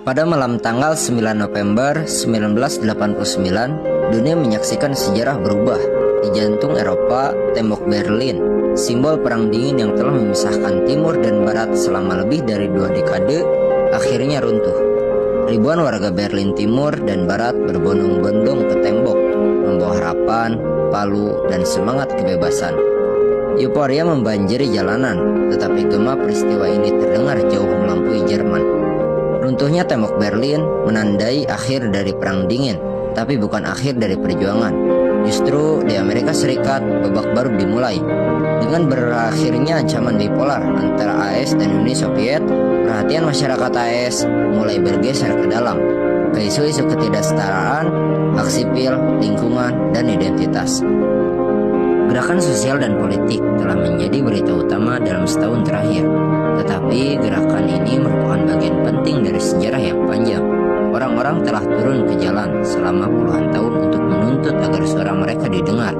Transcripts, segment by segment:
Pada malam tanggal 9 November 1989, dunia menyaksikan sejarah berubah. Di jantung Eropa, tembok Berlin, simbol perang dingin yang telah memisahkan timur dan barat selama lebih dari 2 dekade, akhirnya runtuh. Ribuan warga Berlin Timur dan Barat berbondong-bondong ke tembok, membawa harapan, palu, dan semangat kebebasan. Euforia membanjiri jalanan, tetapi gema peristiwa ini terdengar jauh melampaui Jerman. Runtuhnya tembok Berlin menandai akhir dari Perang Dingin, tapi bukan akhir dari perjuangan. Justru di Amerika Serikat babak baru dimulai. Dengan berakhirnya ancaman bipolar antara AS dan Uni Soviet, perhatian masyarakat AS mulai bergeser ke dalam, ke isu-isu ketidaksetaraan, hak sipil, lingkungan, dan identitas. Gerakan sosial dan politik telah menjadi berita utama dalam setahun terakhir. Tetapi gerakan ini merupakan bagian penting dari sejarah yang panjang. Orang-orang telah turun ke jalan selama puluhan tahun untuk menuntut agar suara mereka didengar.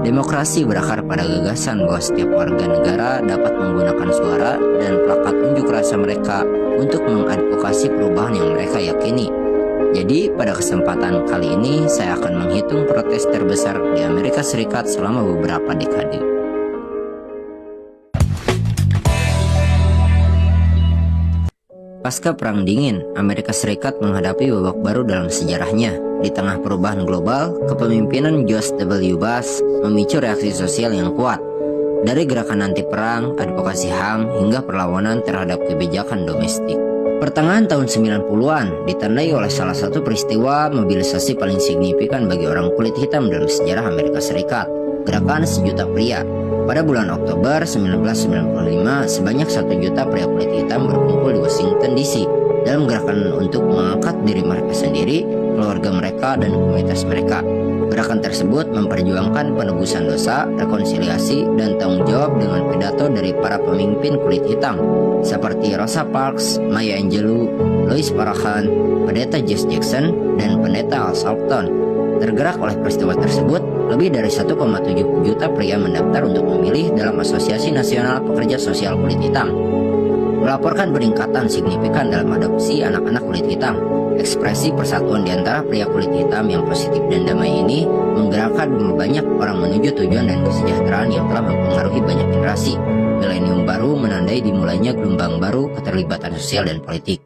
Demokrasi berakar pada gagasan bahwa setiap warga negara dapat menggunakan suara dan plakat unjuk rasa mereka untuk mengadvokasi perubahan yang mereka yakini. Jadi, pada kesempatan kali ini, saya akan menghitung protes terbesar di Amerika Serikat selama beberapa dekade. Pasca Perang Dingin, Amerika Serikat menghadapi babak baru dalam sejarahnya. Di tengah perubahan global, kepemimpinan George W. Bush memicu reaksi sosial yang kuat. Dari gerakan anti perang, advokasi HAM, hingga perlawanan terhadap kebijakan domestik. Pertengahan tahun 90-an ditandai oleh salah satu peristiwa mobilisasi paling signifikan bagi orang kulit hitam dalam sejarah Amerika Serikat, Gerakan Sejuta Pria. Pada bulan Oktober 1995, sebanyak 1 juta pria kulit hitam berkumpul di Washington DC dalam gerakan untuk mengangkat diri mereka sendiri, keluarga mereka, dan komunitas mereka. Gerakan tersebut memperjuangkan penebusan dosa, rekonsiliasi, dan tanggung jawab dengan pidato dari para pemimpin kulit hitam seperti Rosa Parks, Maya Angelou, Louis Farrakhan, Pendeta Jesse Jackson, dan Pendeta Al Sharpton. Tergerak oleh peristiwa tersebut, lebih dari 1,7 juta pria mendaftar untuk memilih dalam Asosiasi Nasional Pekerja Sosial Kulit Hitam, melaporkan peningkatan signifikan dalam adopsi anak-anak kulit hitam. Ekspresi persatuan di antara pria kulit hitam yang positif dan damai ini menggerakkan banyak orang menuju tujuan dan kesejahteraan yang telah mempengaruhi banyak generasi. Milenium baru menandai dimulainya gelombang baru keterlibatan sosial dan politik.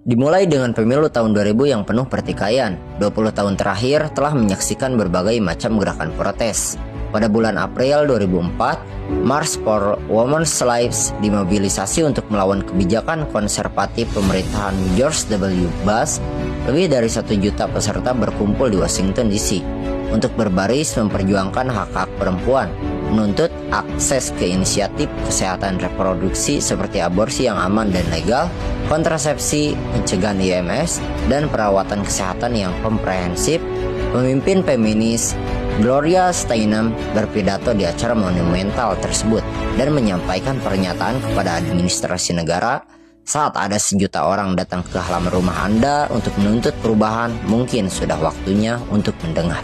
Dimulai dengan pemilu tahun 2000 yang penuh pertikaian, 20 tahun terakhir telah menyaksikan berbagai macam gerakan protes. Pada bulan April 2004, March for Women's Lives dimobilisasi untuk melawan kebijakan konservatif pemerintahan George W. Bush. Lebih dari 1 juta peserta berkumpul di Washington DC untuk berbaris memperjuangkan hak-hak perempuan, menuntut akses ke inisiatif kesehatan reproduksi seperti aborsi yang aman dan legal, kontrasepsi, pencegahan IMS, dan perawatan kesehatan yang komprehensif. Pemimpin feminis Gloria Steinem berpidato di acara monumental tersebut dan menyampaikan pernyataan kepada administrasi negara, saat ada 1 juta orang datang ke halaman rumah Anda untuk menuntut perubahan, mungkin sudah waktunya untuk mendengar.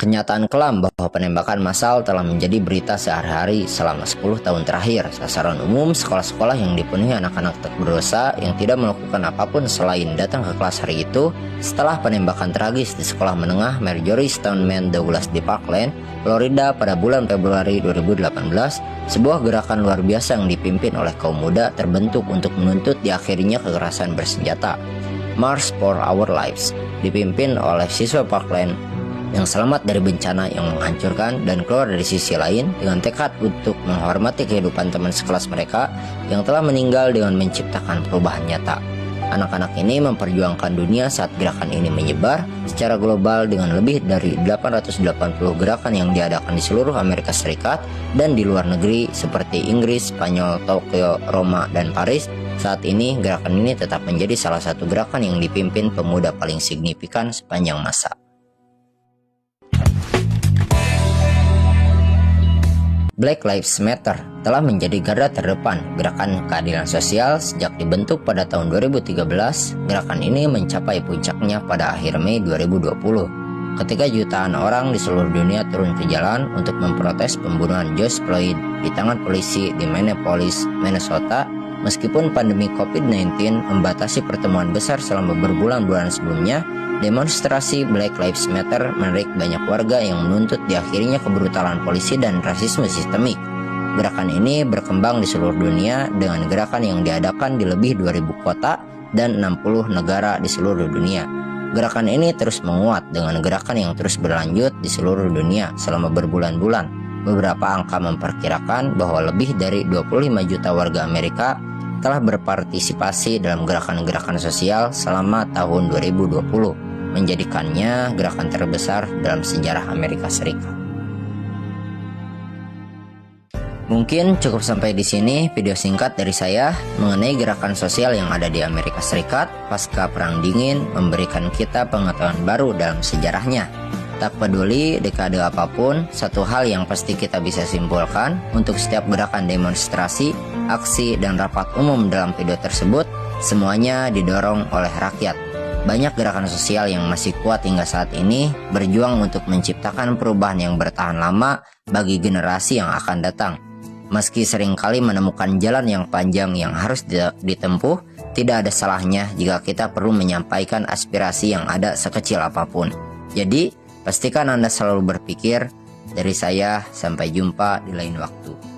Kenyataan kelam bahwa penembakan massal telah menjadi berita sehari-hari selama 10 tahun terakhir. Sasaran umum sekolah-sekolah yang dipenuhi anak-anak tak berdosa yang tidak melakukan apapun selain datang ke kelas hari itu. Setelah penembakan tragis di sekolah menengah Marjory Stoneman Douglas di Parkland, Florida pada bulan Februari 2018, sebuah gerakan luar biasa yang dipimpin oleh kaum muda terbentuk untuk menuntut diakhirinya kekerasan bersenjata. March for Our Lives dipimpin oleh siswa Parkland yang selamat dari bencana yang menghancurkan dan keluar dari sisi lain dengan tekad untuk menghormati kehidupan teman sekelas mereka yang telah meninggal dengan menciptakan perubahan nyata. Anak-anak ini memperjuangkan dunia saat gerakan ini menyebar secara global dengan lebih dari 880 gerakan yang diadakan di seluruh Amerika Serikat dan di luar negeri seperti Inggris, Spanyol, Tokyo, Roma, dan Paris. Saat ini gerakan ini tetap menjadi salah satu gerakan yang dipimpin pemuda paling signifikan sepanjang masa. Black Lives Matter telah menjadi garda terdepan gerakan keadilan sosial sejak dibentuk pada tahun 2013. Gerakan ini mencapai puncaknya pada akhir Mei 2020. ketika jutaan orang di seluruh dunia turun ke jalan untuk memprotes pembunuhan George Floyd di tangan polisi di Minneapolis, Minnesota. Meskipun pandemi COVID-19 membatasi pertemuan besar selama berbulan-bulan sebelumnya, demonstrasi Black Lives Matter menarik banyak warga yang menuntut diakhirinya kebrutalan polisi dan rasisme sistemik. Gerakan ini berkembang di seluruh dunia dengan gerakan yang diadakan di lebih 2.000 kota dan 60 negara di seluruh dunia. Gerakan ini terus menguat dengan gerakan yang terus berlanjut di seluruh dunia selama berbulan-bulan. Beberapa angka memperkirakan bahwa lebih dari 25 juta warga Amerika telah berpartisipasi dalam gerakan-gerakan sosial selama tahun 2020, menjadikannya gerakan terbesar dalam sejarah Amerika Serikat. Mungkin cukup sampai di sini video singkat dari saya mengenai gerakan sosial yang ada di Amerika Serikat pasca Perang Dingin, memberikan kita pengetahuan baru dalam sejarahnya. Tak peduli dekade apapun, satu hal yang pasti kita bisa simpulkan untuk setiap gerakan demonstrasi, aksi, dan rapat umum dalam video tersebut, semuanya didorong oleh rakyat. Banyak gerakan sosial yang masih kuat hingga saat ini berjuang untuk menciptakan perubahan yang bertahan lama bagi generasi yang akan datang. Meski seringkali menemukan jalan yang panjang yang harus ditempuh, tidak ada salahnya jika kita perlu menyampaikan aspirasi yang ada sekecil apapun. Jadi, pastikan Anda selalu berpikir. Dari saya, sampai jumpa di lain waktu.